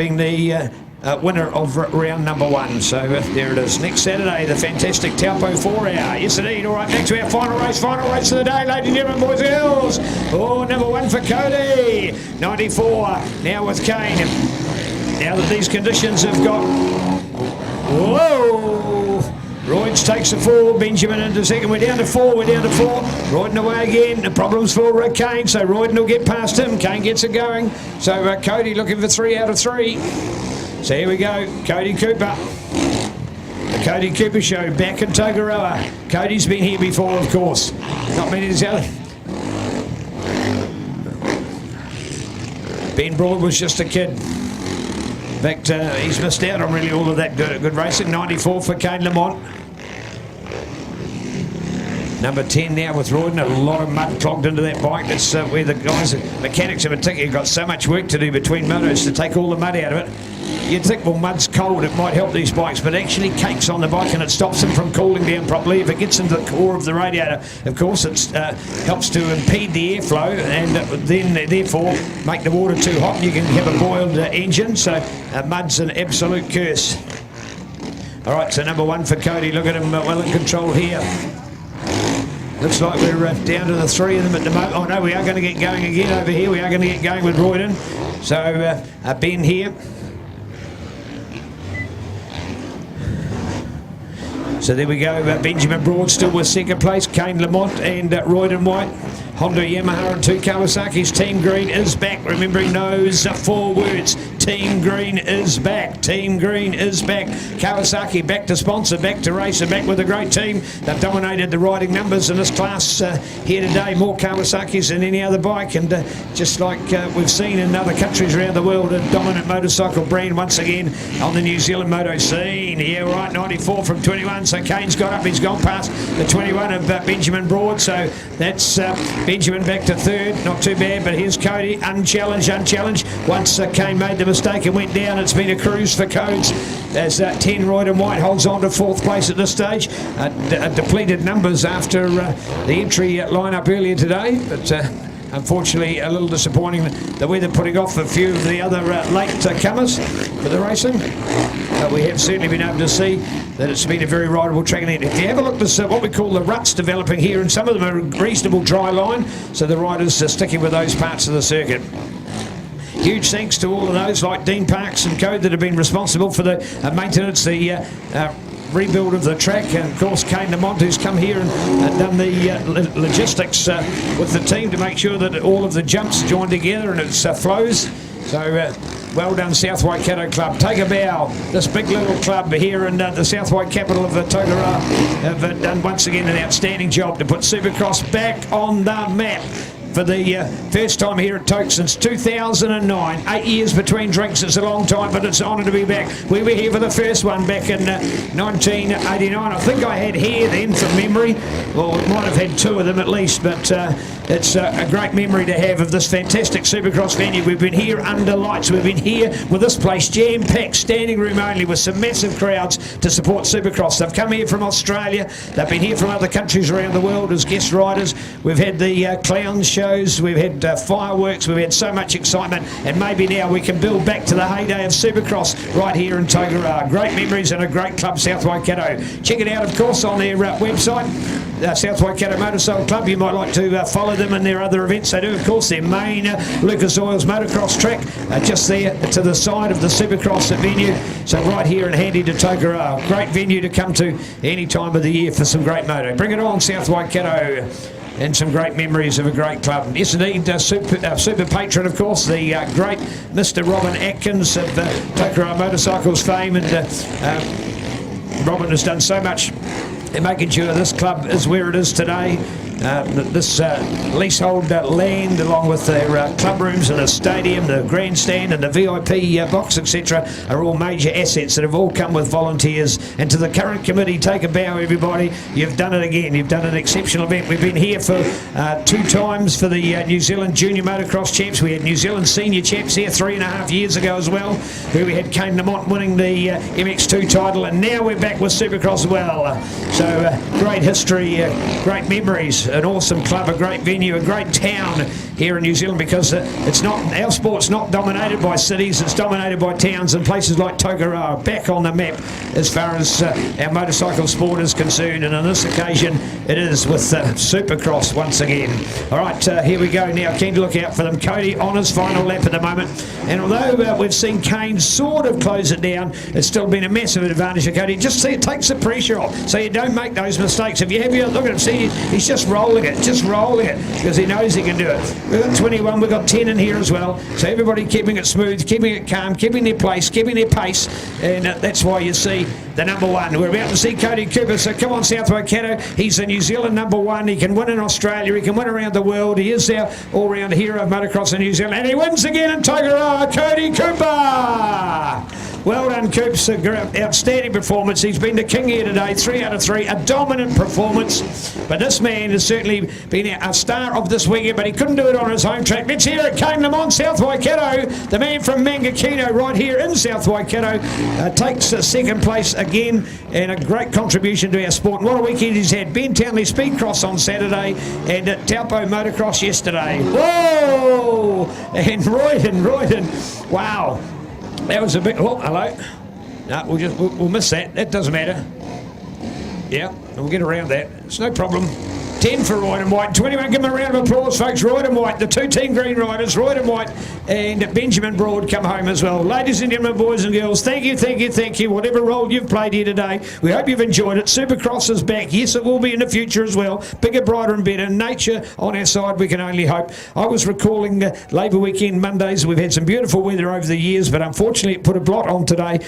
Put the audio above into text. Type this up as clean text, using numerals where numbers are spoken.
being the winner of round number 1. So there it is. Next Saturday, the fantastic Taupo 4 hour. Yes, indeed. All right, back to our final race of the day, ladies and gentlemen, boys and girls. Oh, number 1 for Cody. 94 now with Kane. Now that these conditions have got... Whoa! Royds takes the 4, Benjamin into second. We're down to 4, Royden away again. The problems for Kane, so Royden will get past him. Kane gets it going. So Cody looking for 3 out of 3. So here we go, Cody Cooper. The Cody Cooper Show back in Tokoroa. Cody's been here before, of course. Not many of the other. Ben Broad was just a kid. In fact, he's missed out on really all of that good racing. 94 for Kane Lamont. Number 10 now with Royden. A lot of mud clogged into that bike. That's where the guys, mechanics in particular, have got so much work to do between motos to take all the mud out of it. You'd think, well, mud's cold, it might help these bikes, but actually cakes on the bike and it stops them from cooling down properly. If it gets into the core of the radiator, of course, it helps to impede the airflow and then, therefore, make the water too hot. You can have a boiled engine, so mud's an absolute curse. All right, so number 1 for Cody. Look at him well in control here. Looks like we're down to the 3 of them at the moment. Oh, no, we are going to get going again over here. We are going to get going with Royden. So, Ben here. So there we go, Benjamin Broad still with second place, Kane Lamont and Royden White. Honda, Yamaha and 2 Kawasaki's. Team Green is back. Remember, he knows 4 words. Team Green is back. Team Green is back. Kawasaki back to sponsor, back to race, and back with a great team. They've dominated the riding numbers in this class here today. More Kawasaki's than any other bike. And just like we've seen in other countries around the world, a dominant motorcycle brand once again on the New Zealand moto scene. Yeah, right, 94 from 21. So Kane's got up. He's gone past the 21 of Benjamin Broad. So that's Benjamin back to 3rd. Not too bad, but here's Cody, unchallenged. Once Kane made the mistake and went down, it's been a cruise for Codes as 10 Royden White holds on to 4th place at this stage. Depleted numbers after the entry lineup earlier today, but unfortunately a little disappointing, the weather putting off a few of the other late comers for the racing. But we have certainly been able to see that it's been a very rideable track. And if you have a look at what we call the ruts developing here, and some of them are a reasonable dry line, so the riders are sticking with those parts of the circuit. Huge thanks to all of those like Dean Parks and Co that have been responsible for the maintenance, the rebuild of the track, and of course Kane Lamont, who's come here and done the logistics with the team to make sure that all of the jumps join together and it flows. So well done, South Waikato Club. Take a bow. This big little club here in the South Waikato capital of Tokoroa have done once again an outstanding job to put Supercross back on the map. For the first time here at Toke since 2009. 8 years between drinks, it's a long time, but it's an honour to be back. We were here for the first one back in 1989. I think I had hair then from memory. Well, might have had 2 of them at least, but it's a great memory to have of this fantastic Supercross venue. We've been here under lights. We've been here with this place jam-packed, standing room only, with some massive crowds to support Supercross. They've come here from Australia. They've been here from other countries around the world as guest riders. We've had the clown shows. We've had fireworks. We've had so much excitement, and maybe now we can build back to the heyday of Supercross right here in Tokoroa. Great memories and a great club, South Waikato. Check it out, of course, on their website, South Waikato Motorcycle Club. You might like to follow them in their other events. They do, of course, their main Lucas Oil's motocross track just there to the side of the Supercross venue. So right here and handy to Tokoroa. Great venue to come to any time of the year for some great moto. Bring it on, South Waikato. And some great memories of a great club. Yes, indeed, super patron, of course, the great Mr. Robin Atkins of Tokoroa Motorcycles fame. And Robin has done so much in making sure this club is where it is today. This leasehold land, along with their club rooms and the stadium, the grandstand and the VIP box, etc., are all major assets that have all come with volunteers. And to the current committee, take a bow, everybody. You've done it again. You've done an exceptional event. We've been here for 2 times for the New Zealand Junior Motocross Champs. We had New Zealand Senior Champs here 3.5 years ago as well, where we had Kane Lamont winning the MX2 title, and now we're back with Supercross as well. So great history, great memories. An awesome club, a great venue, a great town here in New Zealand, because it's not, our sport's not dominated by cities, it's dominated by towns, and places like Tokoroa back on the map as far as our motorcycle sport is concerned. And on this occasion it is with Supercross once again. All right, here we go now. Keen to look out for them. Cody on his final lap at the moment, and although we've seen Kane sort of close it down, it's still been a massive advantage for Cody. Just see, it takes the pressure off, so you don't make those mistakes. If you have your look at him, see, he's just rolling it, because he knows he can do it. We've got 21, we've got 10 in here as well, so everybody keeping it smooth, keeping it calm, keeping their place, keeping their pace, and that's why you see the number one. We're about to see Cody Cooper, so come on, South Waikato. He's the New Zealand number one. He can win in Australia, he can win around the world. He is our all-round hero of motocross in New Zealand, and he wins again in Tokoroa. Cody Cooper! Well done, Coops. Outstanding performance. He's been the king here today, 3 out of 3. A dominant performance. But this man has certainly been a star of this weekend, but he couldn't do it on his home track. Let's hear it. Kane Lamont, South Waikato. The man from Mangakino right here in South Waikato takes second place again, and a great contribution to our sport. And what a weekend he's had. Ben Townley Speedcross on Saturday, and Taupo Motocross yesterday. Whoa! And Royden. Wow. That was a bit. Oh, hello. No, we'll miss that. That doesn't matter. Yeah, we'll get around that. It's no problem. 10 for Royden White. 21. Give them a round of applause, folks. Royden White, the two Team Green riders, Royden White and Benjamin Broad, come home as well. Ladies and gentlemen, boys and girls, thank you. Whatever role you've played here today, we hope you've enjoyed it. Supercross is back. Yes, it will be in the future as well. Bigger, brighter and better. Nature on our side, we can only hope. I was recalling Labour Weekend Mondays. We've had some beautiful weather over the years, but unfortunately it put a blot on today.